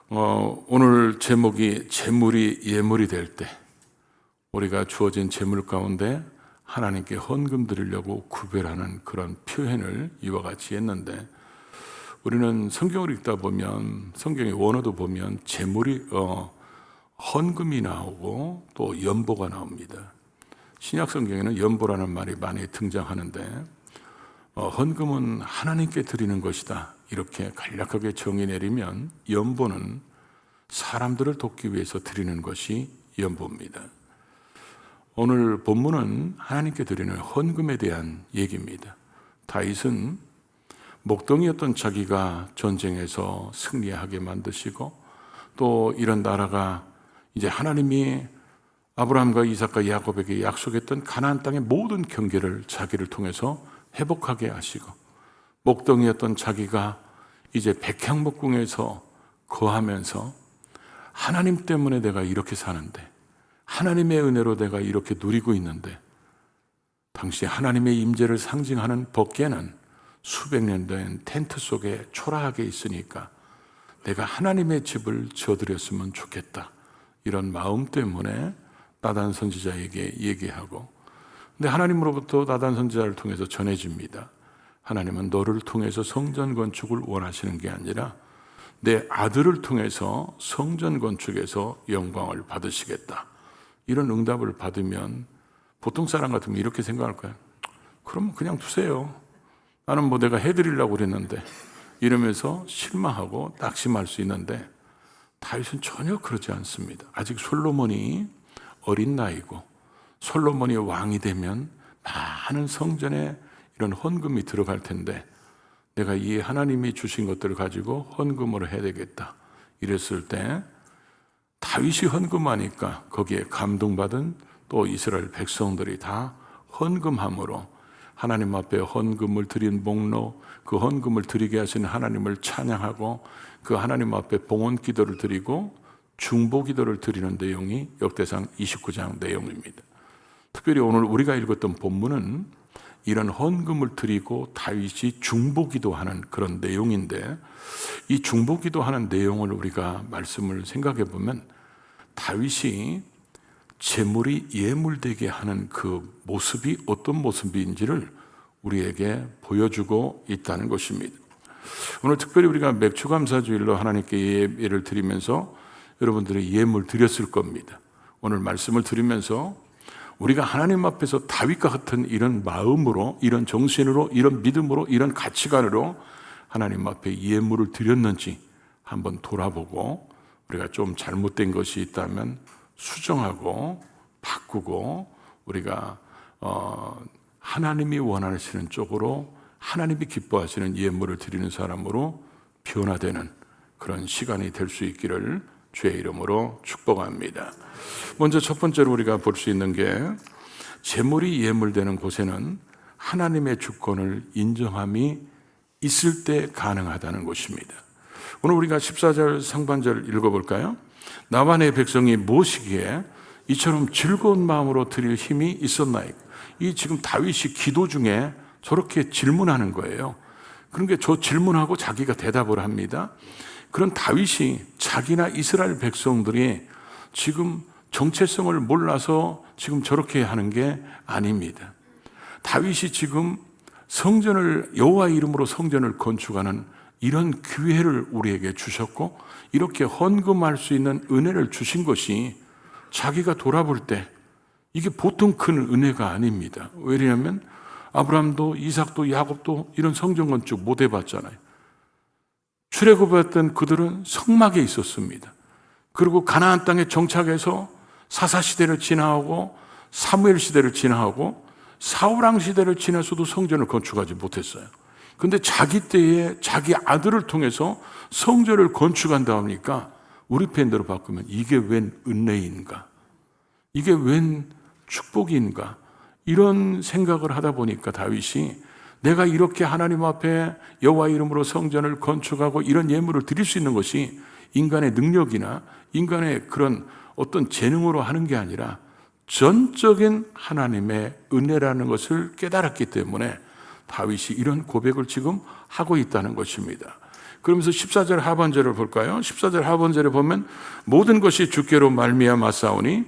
오늘 제목이 재물이 예물이 될 때 우리가 주어진 재물 가운데 하나님께 헌금 드리려고 구별하는 그런 표현을 이와 같이 했는데, 우리는 성경을 읽다 보면 성경의 원어도 보면 재물이 헌금이 나오고 또 연보가 나옵니다. 신약 성경에는 연보라는 말이 많이 등장하는데, 헌금은 하나님께 드리는 것이다 이렇게 간략하게 정의 내리면, 연보는 사람들을 돕기 위해서 드리는 것이 연보입니다. 오늘 본문은 하나님께 드리는 헌금에 대한 얘기입니다. 다윗은 목동이었던 자기가 전쟁에서 승리하게 만드시고, 또 이런 나라가 이제 하나님이 아브라함과 이삭과 야곱에게 약속했던 가나안 땅의 모든 경계를 자기를 통해서 회복하게 하시고, 목동이었던 자기가 이제 백향목궁에서 거하면서 하나님 때문에 내가 이렇게 사는데, 하나님의 은혜로 내가 이렇게 누리고 있는데, 당시 하나님의 임재를 상징하는 법궤는 수백 년 된 텐트 속에 초라하게 있으니까 내가 하나님의 집을 지어드렸으면 좋겠다, 이런 마음 때문에 나단 선지자에게 얘기하고, 근데 하나님으로부터 나단 선지자를 통해서 전해집니다. 하나님은 너를 통해서 성전 건축을 원하시는 게 아니라 내 아들을 통해서 성전 건축에서 영광을 받으시겠다, 이런 응답을 받으면 보통 사람 같으면 이렇게 생각할 거야. 그럼 그냥 두세요. 나는 뭐 내가 해드리려고 그랬는데, 이러면서 실망하고 낙심할 수 있는데, 다윗은 전혀 그러지 않습니다. 아직 솔로몬이 어린 나이고, 솔로몬이 왕이 되면 많은 성전에 이런 헌금이 들어갈 텐데, 내가 이 하나님이 주신 것들을 가지고 헌금으로 해야 되겠다 이랬을 때, 다윗이 헌금하니까 거기에 감동받은 또 이스라엘 백성들이 다 헌금함으로 하나님 앞에 헌금을 드린 목록, 그 헌금을 드리게 하시는 하나님을 찬양하고, 그 하나님 앞에 봉헌 기도를 드리고 중보 기도를 드리는 내용이 역대상 29장 내용입니다. 특별히 오늘 우리가 읽었던 본문은 이런 헌금을 드리고 다윗이 중보 기도하는 그런 내용인데, 이 중보 기도하는 내용을 우리가 말씀을 생각해 보면 다윗이 재물이 예물되게 하는 그 모습이 어떤 모습인지를 우리에게 보여주고 있다는 것입니다. 오늘 특별히 우리가 맥주감사주일로 하나님께 예배를 드리면서 여러분들이 예물 드렸을 겁니다. 오늘 말씀을 들으면서 우리가 하나님 앞에서 다윗과 같은 이런 마음으로, 이런 정신으로, 이런 믿음으로, 이런 가치관으로 하나님 앞에 예물을 드렸는지 한번 돌아보고, 우리가 좀 잘못된 것이 있다면 수정하고 바꾸고, 우리가 하나님이 원하시는 쪽으로, 하나님이 기뻐하시는 예물을 드리는 사람으로 변화되는 그런 시간이 될 수 있기를 주의 이름으로 축복합니다. 먼저 첫 번째로 우리가 볼 수 있는 게, 재물이 예물되는 곳에는 하나님의 주권을 인정함이 있을 때 가능하다는 것입니다. 오늘 우리가 14절 상반절 읽어볼까요? 나와 내 백성이 무엇이기에 이처럼 즐거운 마음으로 드릴 힘이 있었나이까. 이 지금 다윗이 기도 중에 저렇게 질문하는 거예요. 그런 게 저 질문하고 자기가 대답을 합니다. 그런 다윗이 자기나 이스라엘 백성들이 지금 정체성을 몰라서 지금 저렇게 하는 게 아닙니다. 다윗이 지금 성전을, 여호와 이름으로 성전을 건축하는 이런 기회를 우리에게 주셨고, 이렇게 헌금할 수 있는 은혜를 주신 것이 자기가 돌아볼 때 이게 보통 큰 은혜가 아닙니다. 왜냐하면 아브라함도 이삭도 야곱도 이런 성전 건축 못 해봤잖아요. 출애굽했던 그들은 성막에 있었습니다. 그리고 가나안 땅에 정착해서 사사시대를 지나고 사무엘 시대를 지나고 사울왕 시대를 지나서도 성전을 건축하지 못했어요. 근데 자기 때에 자기 아들을 통해서 성전을 건축한다 하니까 우리 팬대로 바꾸면 이게 웬 은혜인가? 이게 웬 축복인가? 이런 생각을 하다 보니까 다윗이 내가 이렇게 하나님 앞에 여호와 이름으로 성전을 건축하고 이런 예물을 드릴 수 있는 것이 인간의 능력이나 인간의 그런 어떤 재능으로 하는 게 아니라 전적인 하나님의 은혜라는 것을 깨달았기 때문에 다윗이 이런 고백을 지금 하고 있다는 것입니다. 그러면서 14절 하반절을 볼까요? 14절 하반절에 보면 모든 것이 주께로 말미암아 싸우니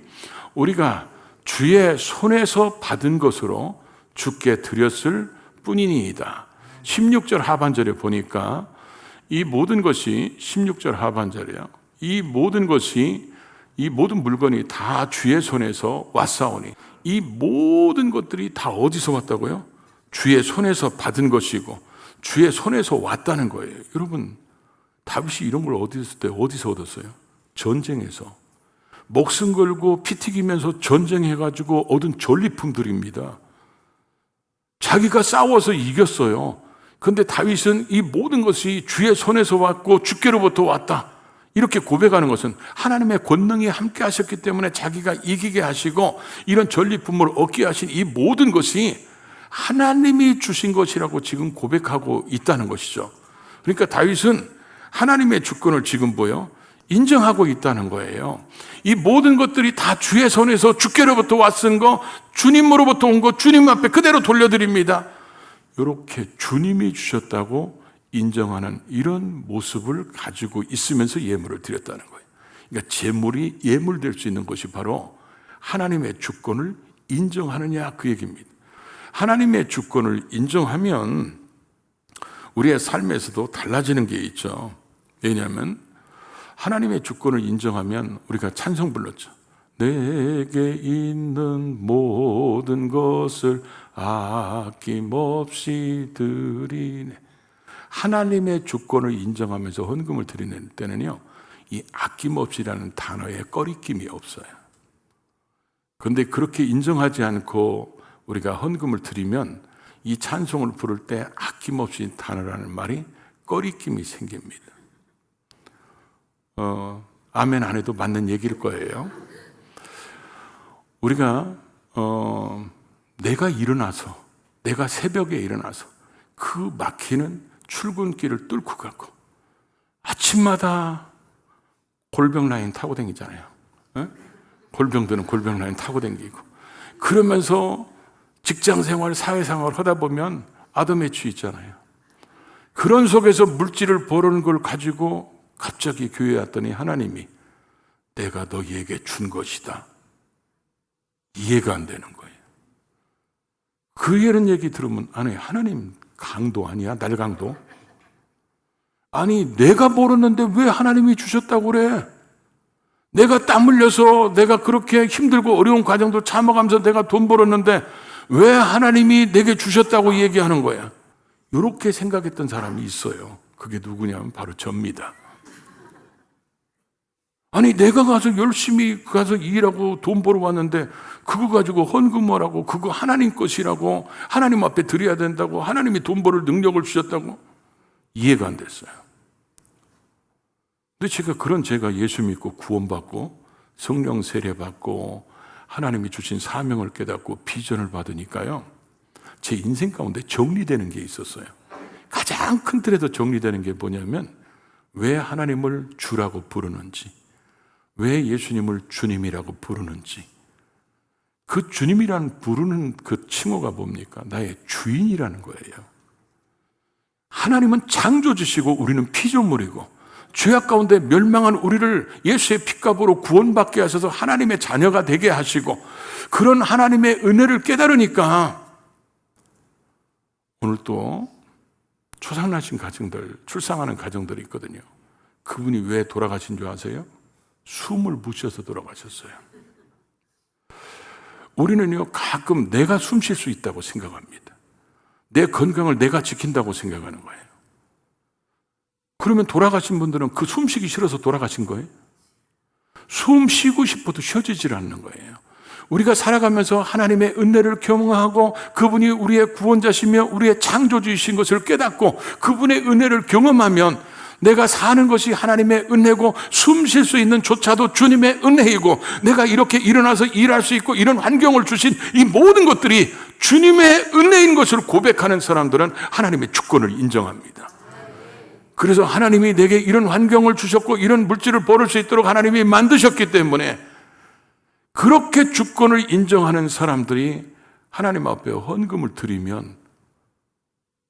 우리가 주의 손에서 받은 것으로 주께 드렸을 뿐이니이다. 16절 하반절에 보니까 이 모든 것이 16절 하반절이에요. 이 모든 물건이 다 주의 손에서 왔사오니 이 모든 것들이 다 어디서 왔다고요? 주의 손에서 받은 것이고 주의 손에서 왔다는 거예요. 여러분, 다윗이 이런 걸 어디서 얻었어요? 전쟁에서. 목숨 걸고 피 튀기면서 전쟁해가지고 얻은 전리품들입니다. 자기가 싸워서 이겼어요. 그런데 다윗은 이 모든 것이 주의 손에서 왔고 주께로부터 왔다, 이렇게 고백하는 것은 하나님의 권능이 함께 하셨기 때문에 자기가 이기게 하시고 이런 전리품을 얻게 하신 이 모든 것이 하나님이 주신 것이라고 지금 고백하고 있다는 것이죠. 그러니까 다윗은 하나님의 주권을 지금 인정하고 있다는 거예요. 이 모든 것들이 다 주의 손에서 주께로부터 왔은 거, 주님으로부터 온 거 주님 앞에 그대로 돌려드립니다. 이렇게 주님이 주셨다고 인정하는 이런 모습을 가지고 있으면서 예물을 드렸다는 거예요. 그러니까 제물이 예물될 수 있는 것이 바로 하나님의 주권을 인정하느냐, 그 얘기입니다. 하나님의 주권을 인정하면 우리의 삶에서도 달라지는 게 있죠. 왜냐하면 하나님의 주권을 인정하면 우리가 찬송 불렀죠. 내게 있는 모든 것을 아낌없이 드리네. 하나님의 주권을 인정하면서 헌금을 드리는 때는요, 이 아낌없이라는 단어에 꺼리낌이 없어요. 그런데 그렇게 인정하지 않고 우리가 헌금을 드리면 이 찬송을 부를 때 아낌없이 단어라는 말이 꺼리낌이 생깁니다. 아멘 안 해도 맞는 얘기일 거예요. 우리가 내가 새벽에 일어나서 그 막히는 출근길을 뚫고 가고 아침마다 골병 라인 타고 다니잖아요. 골병들은 골병 라인 타고 다니고 그러면서 직장생활, 사회생활 하다 보면 아더매치 있잖아요. 그런 속에서 물질을 버는 걸 가지고 갑자기 교회에 왔더니 하나님이 내가 너희에게 준 것이다. 이해가 안 되는 거예요. 그 이런 얘기 들으면 아니, 하나님 강도 아니야? 날강도? 아니, 내가 벌었는데 왜 하나님이 주셨다고 그래? 내가 땀 흘려서 내가 그렇게 힘들고 어려운 과정도 참아가면서 내가 돈 벌었는데 왜 하나님이 내게 주셨다고 얘기하는 거야? 이렇게 생각했던 사람이 있어요. 그게 누구냐면 바로 접니다. 아니, 내가 가서 열심히 가서 일하고 돈 벌어 왔는데 그거 가지고 헌금하라고, 그거 하나님 것이라고, 하나님 앞에 드려야 된다고, 하나님이 돈 벌을 능력을 주셨다고 이해가 안 됐어요. 근데 제가 예수 믿고 구원받고 성령 세례받고 하나님이 주신 사명을 깨닫고 비전을 받으니까요, 제 인생 가운데 정리되는 게 있었어요. 가장 큰 틀에서 정리되는 게 뭐냐면 왜 하나님을 주라고 부르는지, 왜 예수님을 주님이라고 부르는지, 그 주님이라는 부르는 그 칭호가 뭡니까? 나의 주인이라는 거예요. 하나님은 창조주시고 우리는 피조물이고 죄악 가운데 멸망한 우리를 예수의 피값으로 구원받게 하셔서 하나님의 자녀가 되게 하시고 그런 하나님의 은혜를 깨달으니까 오늘 또 초상나신 가정들, 출산하는 가정들이 있거든요. 그분이 왜 돌아가신 줄 아세요? 숨을 못 쉬어서 돌아가셨어요. 우리는요, 가끔 내가 숨 쉴 수 있다고 생각합니다. 내 건강을 내가 지킨다고 생각하는 거예요. 그러면 돌아가신 분들은 그 숨 쉬기 싫어서 돌아가신 거예요? 숨 쉬고 싶어도 쉬어지질 않는 거예요. 우리가 살아가면서 하나님의 은혜를 경험하고 그분이 우리의 구원자시며 우리의 창조주이신 것을 깨닫고 그분의 은혜를 경험하면 내가 사는 것이 하나님의 은혜고 숨 쉴 수 있는 조차도 주님의 은혜이고 내가 이렇게 일어나서 일할 수 있고 이런 환경을 주신 이 모든 것들이 주님의 은혜인 것을 고백하는 사람들은 하나님의 주권을 인정합니다. 그래서 하나님이 내게 이런 환경을 주셨고 이런 물질을 벌을 수 있도록 하나님이 만드셨기 때문에 그렇게 주권을 인정하는 사람들이 하나님 앞에 헌금을 드리면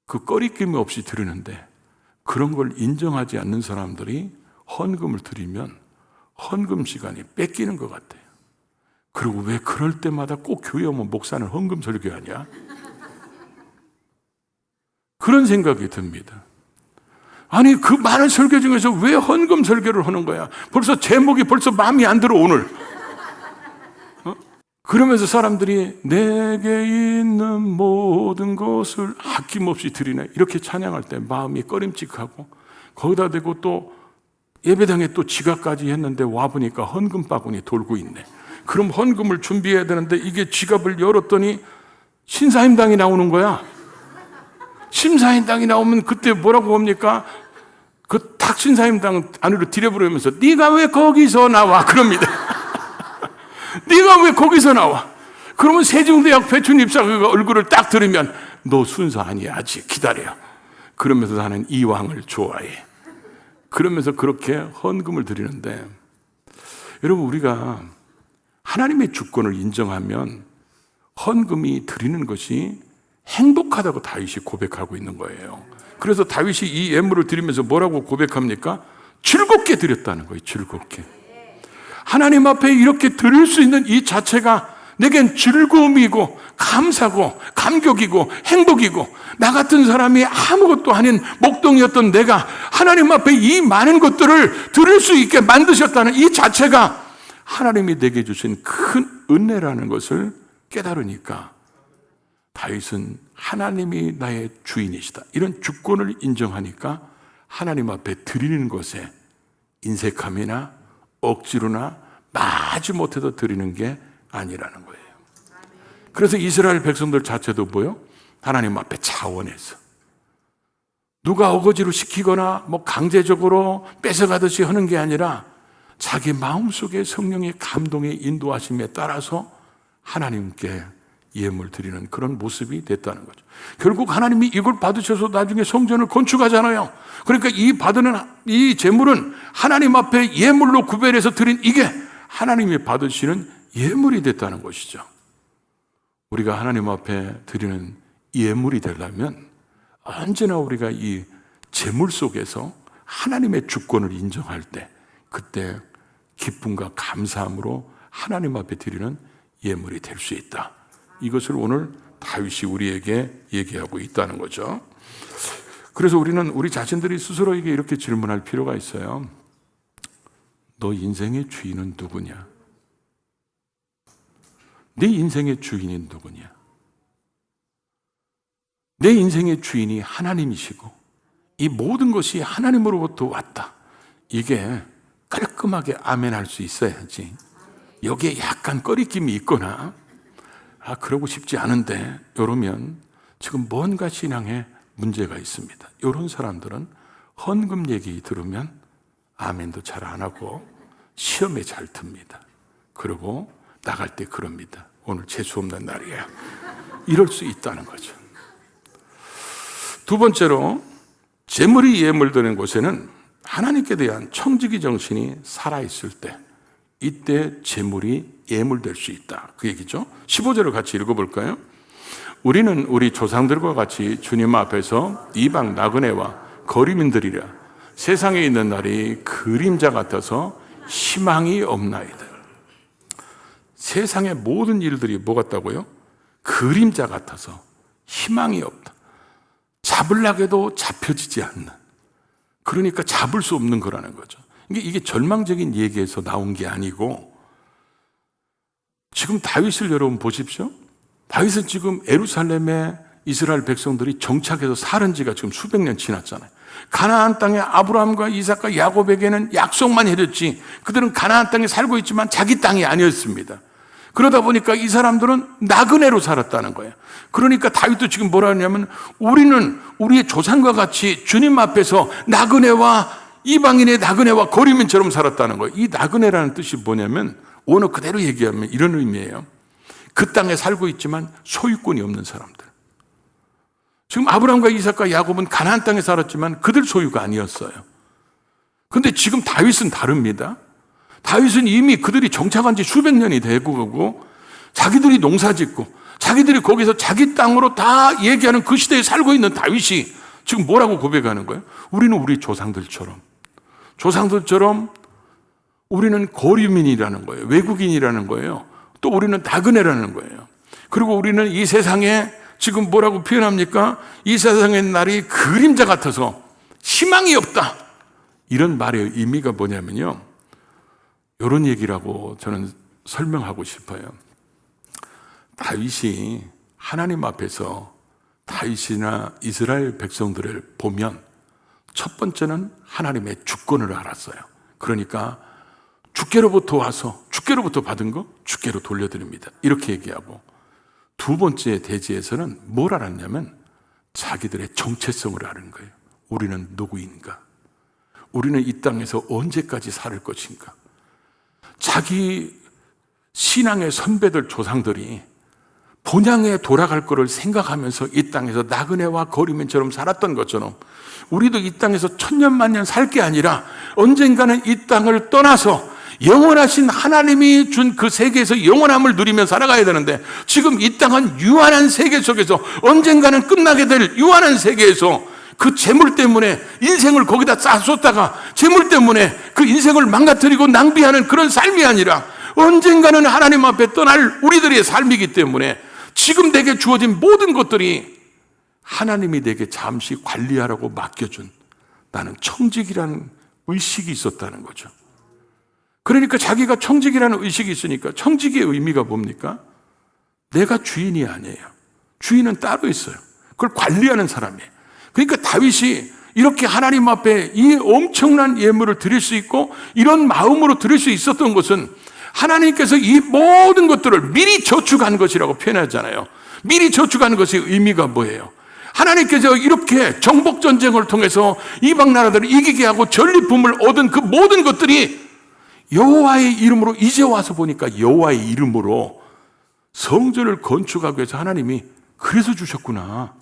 그 꺼리낌 없이 드리는데 그런 걸 인정하지 않는 사람들이 헌금을 드리면 헌금 시간이 뺏기는 것 같아요. 그리고 왜 그럴 때마다 꼭 교회 오면 목사는 헌금 설교하냐? 그런 생각이 듭니다. 아니, 그 많은 설교 중에서 왜 헌금 설교를 하는 거야? 벌써 제목이 벌써 마음이 안 들어, 오늘. 그러면서 사람들이 내게 있는 모든 것을 아낌없이 드리네, 이렇게 찬양할 때 마음이 꺼림칙하고, 거기다 대고 또 예배당에 또 지갑까지 했는데 와보니까 헌금 바구니 돌고 있네. 그럼 헌금을 준비해야 되는데 이게 지갑을 열었더니 신사임당이 나오는 거야. 신사임당이 나오면 그때 뭐라고 합니까? 그 탁 신사임당 안으로 들여부르면서 네가 왜 거기서 나와? 그럽니다. 네가 왜 거기서 나와? 그러면 세종대학 배춘 입사가 얼굴을 딱 들으면 너 순서 아니야, 아직 기다려. 그러면서 나는 이왕을 좋아해. 그러면서 그렇게 헌금을 드리는데, 여러분, 우리가 하나님의 주권을 인정하면 헌금이 드리는 것이 행복하다고 다윗이 고백하고 있는 거예요. 그래서 다윗이 이 예물을 드리면서 뭐라고 고백합니까? 즐겁게 드렸다는 거예요. 즐겁게. 하나님 앞에 이렇게 드릴 수 있는 이 자체가 내겐 즐거움이고 감사고 감격이고 행복이고, 나 같은 사람이 아무것도 아닌 목동이었던 내가 하나님 앞에 이 많은 것들을 드릴 수 있게 만드셨다는 이 자체가 하나님이 내게 주신 큰 은혜라는 것을 깨달으니까 다윗은 하나님이 나의 주인이시다, 이런 주권을 인정하니까 하나님 앞에 드리는 것에 인색함이나 억지로나 마지 못해도 드리는 게 아니라는 거예요. 그래서 이스라엘 백성들 자체도 뭐요? 하나님 앞에 차원해서 누가 어거지로 시키거나 뭐 강제적으로 뺏어가듯이 하는 게 아니라 자기 마음속에 성령의 감동의 인도하심에 따라서 하나님께 예물 드리는 그런 모습이 됐다는 거죠. 결국 하나님이 이걸 받으셔서 나중에 성전을 건축하잖아요. 그러니까 이 받는 이 제물은 하나님 앞에 예물로 구별해서 드린 이게 하나님이 받으시는 예물이 됐다는 것이죠. 우리가 하나님 앞에 드리는 예물이 되려면 언제나 우리가 이 제물 속에서 하나님의 주권을 인정할 때, 그때 기쁨과 감사함으로 하나님 앞에 드리는 예물이 될 수 있다. 이것을 오늘 다윗이 우리에게 얘기하고 있다는 거죠. 그래서 우리는 우리 자신들이 스스로에게 이렇게 질문할 필요가 있어요. 너 인생의 주인은 누구냐? 내 인생의 주인이 누구냐? 내 인생의 주인이 하나님이시고 이 모든 것이 하나님으로부터 왔다, 이게 깔끔하게 아멘할 수 있어야지, 여기에 약간 꺼리낌이 있거나 그러고 싶지 않은데 이러면 지금 뭔가 신앙에 문제가 있습니다. 이런 사람들은 헌금 얘기 들으면 아멘도 잘 안 하고 시험에 잘 듭니다. 그리고 나갈 때 그럽니다. 오늘 재수 없는 날이야. 이럴 수 있다는 거죠. 두 번째로, 재물이 예물되는 곳에는 하나님께 대한 청지기 정신이 살아있을 때, 이때 재물이 예물될 수 있다, 그 얘기죠. 15절을 같이 읽어볼까요? 우리는 우리 조상들과 같이 주님 앞에서 이방 나그네와 거리민들이라 세상에 있는 날이 그림자 같아서 희망이 없나이다. 세상의 모든 일들이 뭐 같다고요? 그림자 같아서 희망이 없다. 잡으려고 해도 잡혀지지 않는, 그러니까 잡을 수 없는 거라는 거죠. 이게 절망적인 얘기에서 나온 게 아니고, 지금 다윗을 여러분 보십시오. 다윗은 지금 예루살렘에 이스라엘 백성들이 정착해서 살은 지가 지금 수백 년 지났잖아요. 가나안 땅에 아브라함과 이삭과 야곱에게는 약속만 해줬지, 그들은 가나안 땅에 살고 있지만 자기 땅이 아니었습니다. 그러다 보니까 이 사람들은 나그네로 살았다는 거예요. 그러니까 다윗도 지금 뭐라 하냐면, 우리는 우리의 조상과 같이 주님 앞에서 나그네와 이방인의 나그네와 거리민처럼 살았다는 거예요. 이 나그네라는 뜻이 뭐냐면, 오늘 그대로 얘기하면 이런 의미예요. 그 땅에 살고 있지만 소유권이 없는 사람들. 지금 아브라함과 이삭과 야곱은 가나안 땅에 살았지만 그들 소유가 아니었어요. 그런데 지금 다윗은 다릅니다. 다윗은 이미 그들이 정착한 지 수백 년이 되고 가고, 자기들이 농사 짓고 자기들이 거기서 자기 땅으로 다 얘기하는 그 시대에 살고 있는 다윗이 지금 뭐라고 고백하는 거예요? 우리는 우리 조상들처럼 우리는 거류민이라는 거예요. 외국인이라는 거예요. 또 우리는 나그네라는 거예요. 그리고 우리는 이 세상에 지금 뭐라고 표현합니까? 이 세상의 날이 그림자 같아서 희망이 없다. 이런 말의 의미가 뭐냐면요, 이런 얘기라고 저는 설명하고 싶어요. 다윗이 하나님 앞에서 다윗이나 이스라엘 백성들을 보면 첫 번째는 하나님의 주권을 알았어요. 그러니까 주께로부터 와서 주께로부터 받은 거 주께로 돌려드립니다, 이렇게 얘기하고, 두 번째 대지에서는 뭘 알았냐면 자기들의 정체성을 아는 거예요. 우리는 누구인가? 우리는 이 땅에서 언제까지 살 것인가? 자기 신앙의 선배들 조상들이 본향에 돌아갈 거를 생각하면서 이 땅에서 나그네와 거류민처럼 살았던 것처럼 우리도 이 땅에서 천년만년 살 게 아니라 언젠가는 이 땅을 떠나서 영원하신 하나님이 준 그 세계에서 영원함을 누리며 살아가야 되는데, 지금 이 땅은 유한한 세계 속에서 언젠가는 끝나게 될 유한한 세계에서 그 재물 때문에 인생을 거기다 쏟다가 재물 때문에 그 인생을 망가뜨리고 낭비하는 그런 삶이 아니라 언젠가는 하나님 앞에 떠날 우리들의 삶이기 때문에 지금 내게 주어진 모든 것들이 하나님이 내게 잠시 관리하라고 맡겨준, 나는 청직이라는 의식이 있었다는 거죠. 그러니까 자기가 청직이라는 의식이 있으니까, 청직의 의미가 뭡니까? 내가 주인이 아니에요. 주인은 따로 있어요. 그걸 관리하는 사람이에요. 그러니까 다윗이 이렇게 하나님 앞에 이 엄청난 예물을 드릴 수 있고 이런 마음으로 드릴 수 있었던 것은 하나님께서 이 모든 것들을 미리 저축한 것이라고 표현하잖아요. 미리 저축한 것의 의미가 뭐예요? 하나님께서 이렇게 정복전쟁을 통해서 이방 나라들을 이기게 하고 전리품을 얻은 그 모든 것들이 여호와의 이름으로, 이제 와서 보니까 여호와의 이름으로 성전을 건축하기 위해서 하나님이 그래서 주셨구나.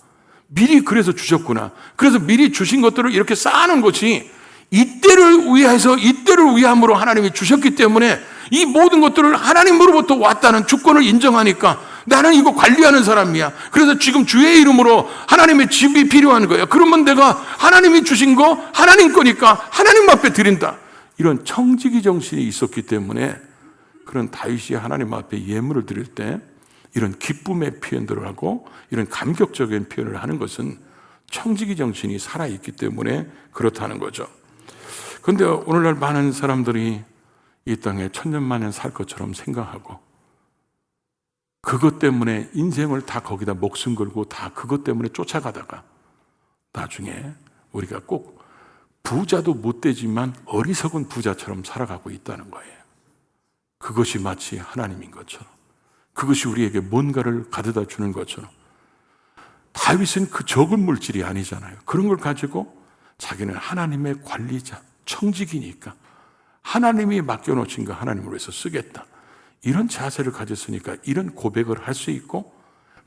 미리 그래서 주셨구나. 그래서 미리 주신 것들을 이렇게 쌓아놓은 것이 이때를 위해서, 이때를 위함으로 하나님이 주셨기 때문에 이 모든 것들을 하나님으로부터 왔다는 주권을 인정하니까 나는 이거 관리하는 사람이야. 그래서 지금 주의 이름으로 하나님의 집이 필요한 거야. 그러면 내가 하나님이 주신 거 하나님 거니까 하나님 앞에 드린다. 이런 청지기 정신이 있었기 때문에 그런 다윗이 하나님 앞에 예물을 드릴 때 이런 기쁨의 표현들을 하고 이런 감격적인 표현을 하는 것은 청지기 정신이 살아있기 때문에 그렇다는 거죠. 그런데 오늘날 많은 사람들이 이 땅에 천년만년 살 것처럼 생각하고 그것 때문에 인생을 다 거기다 목숨 걸고 다 그것 때문에 쫓아가다가 나중에 우리가 꼭 부자도 못 되지만 어리석은 부자처럼 살아가고 있다는 거예요. 그것이 마치 하나님인 것처럼, 그것이 우리에게 뭔가를 가져다 주는 것처럼. 다윗은 그 적은 물질이 아니잖아요. 그런 걸 가지고 자기는 하나님의 관리자, 청직이니까 하나님이 맡겨놓으신 거 하나님을 위해서 쓰겠다, 이런 자세를 가졌으니까 이런 고백을 할 수 있고,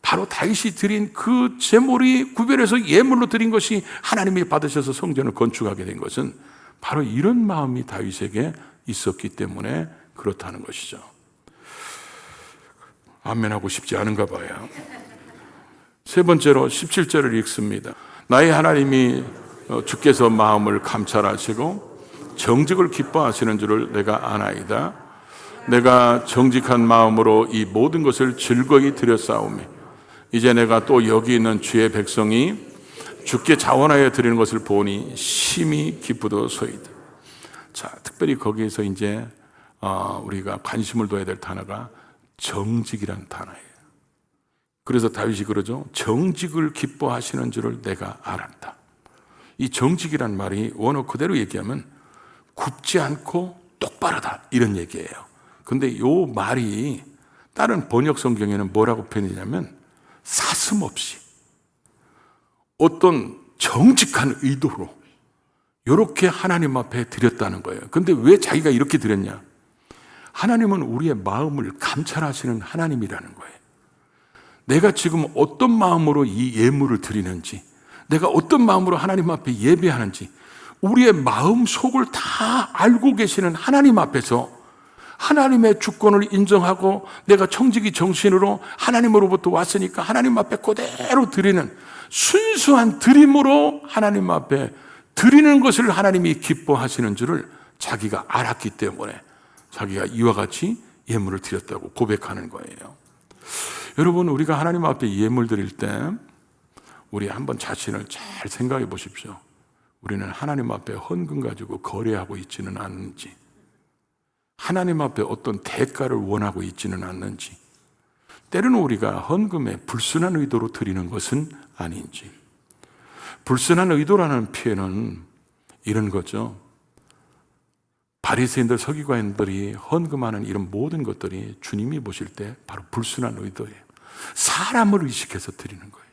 바로 다윗이 드린 그 제물이 구별해서 예물로 드린 것이 하나님이 받으셔서 성전을 건축하게 된 것은 바로 이런 마음이 다윗에게 있었기 때문에 그렇다는 것이죠. 아멘하고 싶지 않은가 봐요. 세 번째로 17절을 읽습니다. 나의 하나님이 주께서 마음을 감찰하시고 정직을 기뻐하시는 줄을 내가 아나이다. 내가 정직한 마음으로 이 모든 것을 즐거이 드렸사오니 이제 내가 또 여기 있는 주의 백성이 주께 자원하여 드리는 것을 보니 심히 기쁘도소이다. 자, 특별히 거기에서 이제 우리가 관심을 둬야 될 단어가 정직이란 단어예요. 그래서 다윗이 그러죠. 정직을 기뻐하시는 줄을 내가 알았다. 이 정직이란 말이 원어 그대로 얘기하면 굽지 않고 똑바르다, 이런 얘기예요. 근데 이 말이 다른 번역 성경에는 뭐라고 표현했냐면 사슴 없이 어떤 정직한 의도로 이렇게 하나님 앞에 드렸다는 거예요. 근데 왜 자기가 이렇게 드렸냐? 하나님은 우리의 마음을 감찰하시는 하나님이라는 거예요. 내가 지금 어떤 마음으로 이 예물을 드리는지, 내가 어떤 마음으로 하나님 앞에 예배하는지 우리의 마음 속을 다 알고 계시는 하나님 앞에서 하나님의 주권을 인정하고 내가 청지기 정신으로 하나님으로부터 왔으니까 하나님 앞에 그대로 드리는 순수한 드림으로 하나님 앞에 드리는 것을 하나님이 기뻐하시는 줄을 자기가 알았기 때문에 자기가 이와 같이 예물을 드렸다고 고백하는 거예요. 여러분, 우리가 하나님 앞에 예물 드릴 때 우리 한번 자신을 잘 생각해 보십시오. 우리는 하나님 앞에 헌금 가지고 거래하고 있지는 않는지, 하나님 앞에 어떤 대가를 원하고 있지는 않는지, 때로는 우리가 헌금에 불순한 의도로 드리는 것은 아닌지. 불순한 의도라는 표현은 이런 거죠. 바리새인들, 서기관들이 헌금하는 이런 모든 것들이 주님이 보실 때 바로 불순한 의도예요. 사람을 의식해서 드리는 거예요.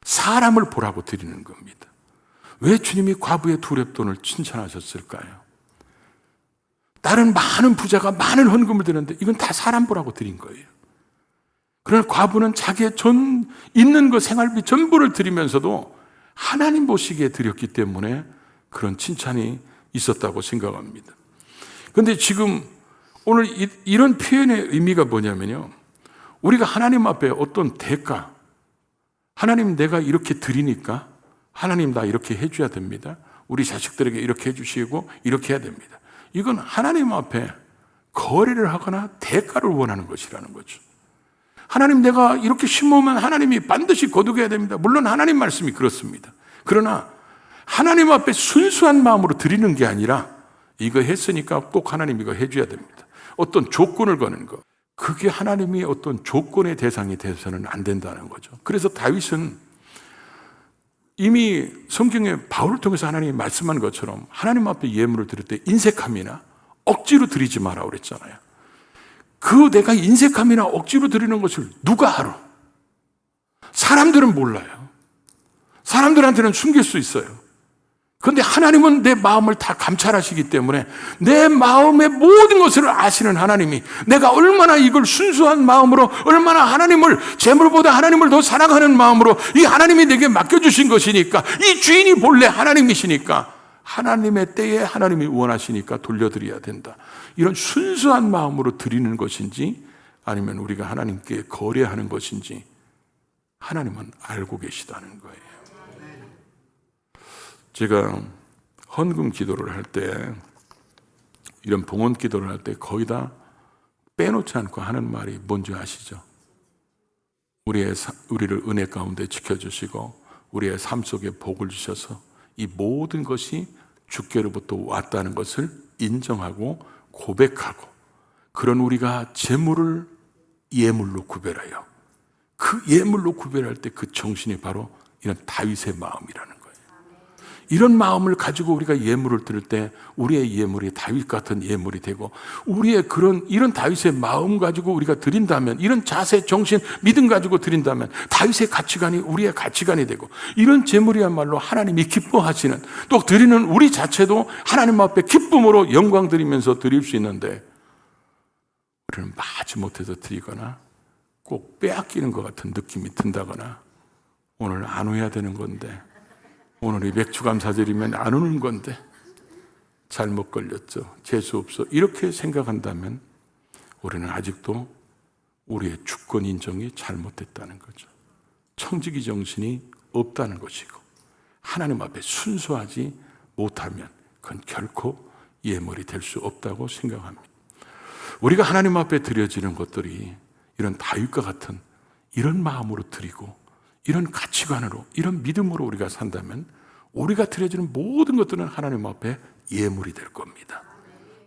사람을 보라고 드리는 겁니다. 왜 주님이 과부의 두 렙돈을 칭찬하셨을까요? 다른 많은 부자가 많은 헌금을 드렸는데 이건 다 사람 보라고 드린 거예요. 그러나 과부는 자기의 전 있는 것, 생활비 전부를 드리면서도 하나님 보시기에 드렸기 때문에 그런 칭찬이 있었다고 생각합니다. 그런데 지금 오늘 이런 표현의 의미가 뭐냐면요, 우리가 하나님 앞에 어떤 대가, 하나님 내가 이렇게 드리니까 하나님 나 이렇게 해줘야 됩니다. 우리 자식들에게 이렇게 해주시고 이렇게 해야 됩니다. 이건 하나님 앞에 거래를 하거나 대가를 원하는 것이라는 거죠. 하나님 내가 이렇게 심으면 하나님이 반드시 거두게 해야 됩니다. 물론 하나님 말씀이 그렇습니다. 그러나 하나님 앞에 순수한 마음으로 드리는 게 아니라 이거 했으니까 꼭 하나님 이거 해줘야 됩니다. 어떤 조건을 거는 거. 그게 하나님이 어떤 조건의 대상이 돼서는 안 된다는 거죠. 그래서 다윗은 이미 성경에 바울을 통해서 하나님이 말씀한 것처럼 하나님 앞에 예물을 드릴 때 인색함이나 억지로 드리지 마라 그랬잖아요. 그 내가 인색함이나 억지로 드리는 것을 누가 알아? 사람들은 몰라요. 사람들한테는 숨길 수 있어요. 그런데 하나님은 내 마음을 다 감찰하시기 때문에 내 마음의 모든 것을 아시는 하나님이 내가 얼마나 이걸 순수한 마음으로, 얼마나 하나님을, 재물보다 하나님을 더 사랑하는 마음으로 이 하나님이 내게 맡겨주신 것이니까, 이 주인이 본래 하나님이시니까 하나님의 때에 하나님이 원하시니까 돌려드려야 된다. 이런 순수한 마음으로 드리는 것인지 아니면 우리가 하나님께 거래하는 것인지 하나님은 알고 계시다는 거예요. 제가 헌금 기도를 할 때, 이런 봉헌 기도를 할 때 거의 다 빼놓지 않고 하는 말이 뭔지 아시죠? 우리를 은혜 가운데 지켜주시고 우리의 삶 속에 복을 주셔서 이 모든 것이 주께로부터 왔다는 것을 인정하고 고백하고, 그런 우리가 재물을 예물로 구별해요. 그 예물로 구별할 때 그 정신이 바로 이런 다윗의 마음이라는 거예요. 이런 마음을 가지고 우리가 예물을 드릴 때 우리의 예물이 다윗 같은 예물이 되고, 우리의 이런 다윗의 마음 가지고 우리가 드린다면, 이런 자세, 정신, 믿음 가지고 드린다면 다윗의 가치관이 우리의 가치관이 되고, 이런 재물이야말로 하나님이 기뻐하시는, 또 드리는 우리 자체도 하나님 앞에 기쁨으로 영광 드리면서 드릴 수 있는데, 우리는 마지못해서 드리거나 꼭 빼앗기는 것 같은 느낌이 든다거나, 오늘 안 오야 되는 건데, 오늘이 맥주감사절이면 안 오는 건데 잘못 걸렸죠, 재수없어, 이렇게 생각한다면 우리는 아직도 우리의 주권 인정이 잘못됐다는 거죠. 청지기 정신이 없다는 것이고, 하나님 앞에 순수하지 못하면 그건 결코 예물이 될 수 없다고 생각합니다. 우리가 하나님 앞에 드려지는 것들이 이런 다윗과 같은 이런 마음으로 드리고, 이런 가치관으로, 이런 믿음으로 우리가 산다면 우리가 드려지는 모든 것들은 하나님 앞에 예물이 될 겁니다.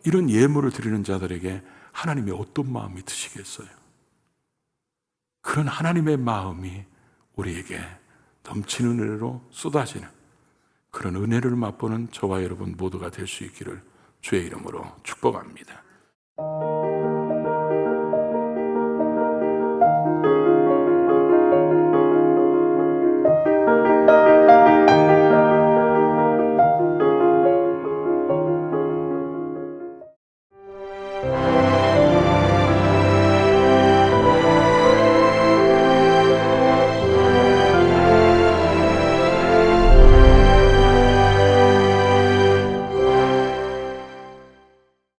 이런 예물을 드리는 자들에게 하나님이 어떤 마음이 드시겠어요? 그런 하나님의 마음이 우리에게 넘치는 은혜로 쏟아지는 그런 은혜를 맛보는 저와 여러분 모두가 될 수 있기를 주의 이름으로 축복합니다.